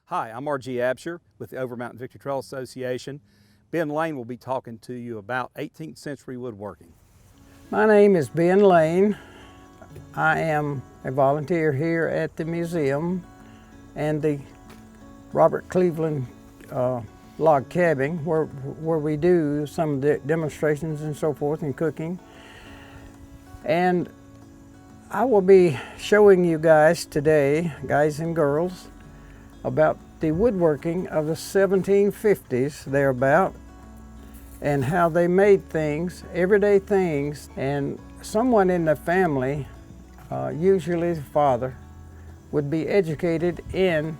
Hi, I'm R.G. Absher with the Overmountain Victory Trail Association. Ben Lane will be talking to you about 18th century woodworking. My name is Ben Lane. I am a volunteer here at the museum and the Robert Cleveland log cabin where we do some of the demonstrations and so forth and cooking. And I will be showing you guys today, guys and girls, about the woodworking of the 1750s, thereabout, and how they made things, everyday things, and someone in the family, usually the father, would be educated in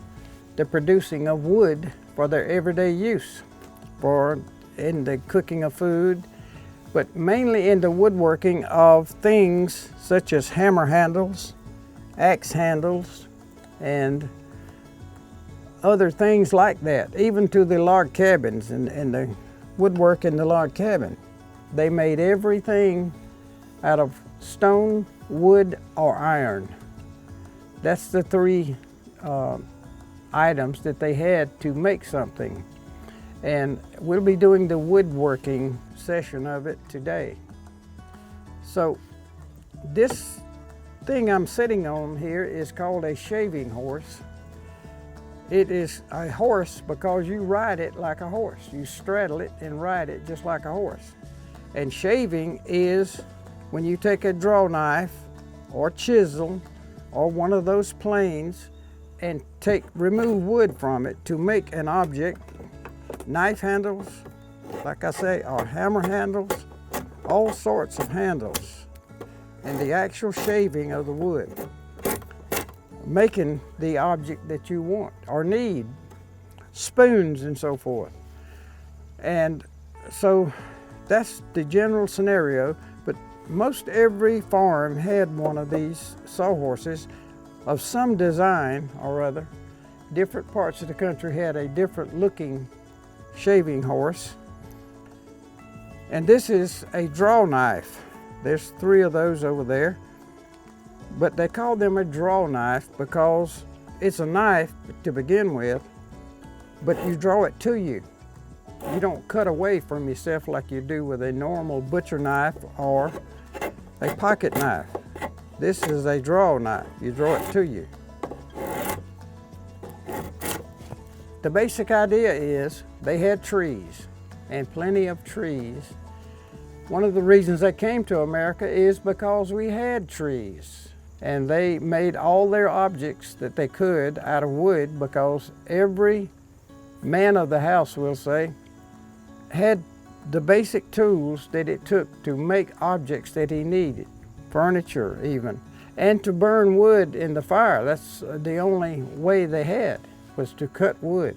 the producing of wood for their everyday use, in the cooking of food, but mainly in the woodworking of things such as hammer handles, axe handles, and other things like that, even to the log cabins and the woodwork in the log cabin. They made everything out of stone, wood, or iron. That's the three items that they had to make something. And we'll be doing the woodworking session of it today. So this thing I'm sitting on here is called a shaving horse. It is a horse because you ride it like a horse. You straddle it and ride it just like a horse. And shaving is when you take a draw knife or chisel or one of those planes and remove wood from it to make an object. Knife handles, like I say, or hammer handles, all sorts of handles. And the actual shaving of the wood, making the object that you want or need, spoons and so forth. And so that's the general scenario, but most every farm had one of these sawhorses of some design or other. Different parts of the country had a different looking shaving horse. And this is a draw knife. There's three of those over there. But they call them a draw knife because it's a knife to begin with, but you draw it to you. You don't cut away from yourself like you do with a normal butcher knife or a pocket knife. This is a draw knife. You draw it to you. The basic idea is they had trees, and plenty of trees. One of the reasons they came to America is because we had trees. And they made all their objects that they could out of wood because every man of the house, we'll say, had the basic tools that it took to make objects that he needed, furniture even, and to burn wood in the fire. That's the only way they had, was to cut wood.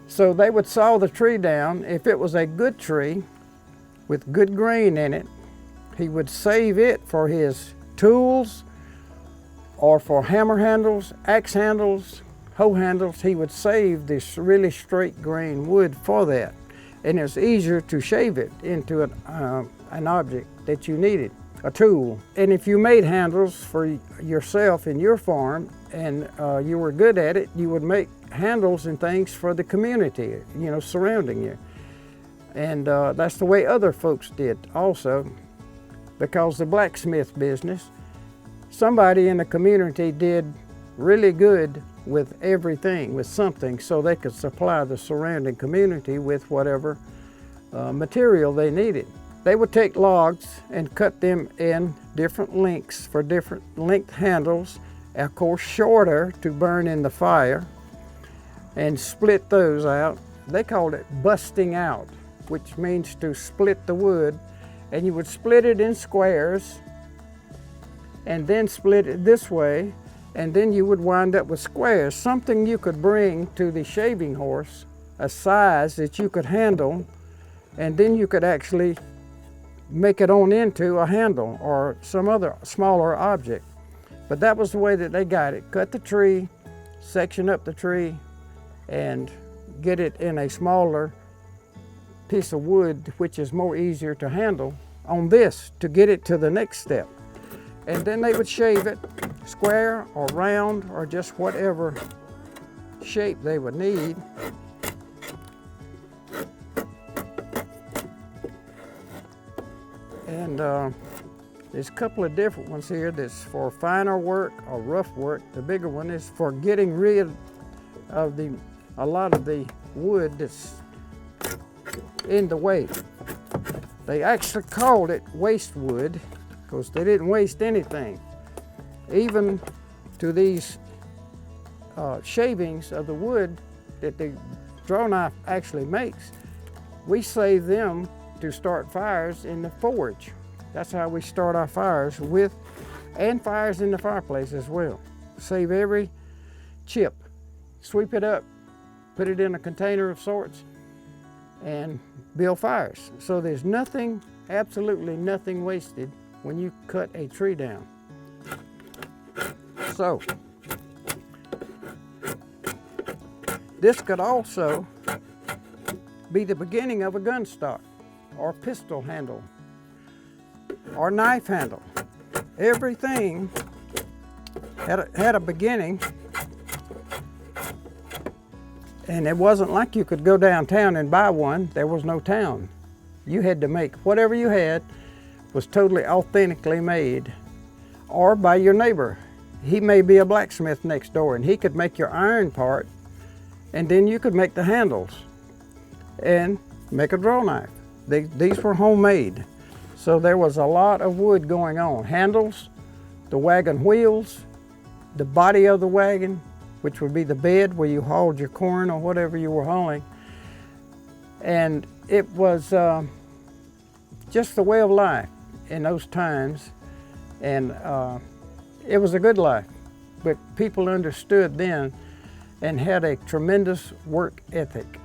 So they would saw the tree down. If it was a good tree with good grain in it, he would save it for his tools, or for hammer handles, axe handles, hoe handles. He would save this really straight grain wood for that. And it's easier to shave it into an object that you needed, a tool. And if you made handles for yourself in your farm and you were good at it, you would make handles and things for the community, surrounding you. And that's the way other folks did also, because the blacksmith business, somebody in the community did really good with everything, with something, so they could supply the surrounding community with whatever material they needed. They would take logs and cut them in different lengths for different length handles, of course shorter to burn in the fire, and split those out. They called it busting out, which means to split the wood, and you would split it in squares and then split it this way, and then you would wind up with squares, something you could bring to the shaving horse, a size that you could handle, and then you could actually make it on into a handle or some other smaller object. But that was the way that they got it. Cut the tree, section up the tree, and get it in a smaller piece of wood, which is more easier to handle on this to get it to the next step. And then they would shave it square or round or just whatever shape they would need. And there's a couple of different ones here that's for finer work or rough work. The bigger one is for getting rid of a lot of the wood that's in the way. They actually called it waste wood because they didn't waste anything. Even to these shavings of the wood that the draw knife actually makes, we save them to start fires in the forge. That's how we start our fires with, and fires in the fireplace as well. Save every chip, sweep it up, put it in a container of sorts, and build fires. So there's nothing, absolutely nothing wasted when you cut a tree down. So, this could also be the beginning of a gun stock, or pistol handle, or knife handle. Everything had a beginning, and it wasn't like you could go downtown and buy one. There was no town. You had to make whatever you had was totally authentically made, or by your neighbor. He may be a blacksmith next door, and he could make your iron part, and then you could make the handles and make a draw knife. These were homemade. So there was a lot of wood going on. Handles, the wagon wheels, the body of the wagon, which would be the bed where you hauled your corn or whatever you were hauling. And it was just the way of life in those times. And it was a good life, but people understood then and had a tremendous work ethic.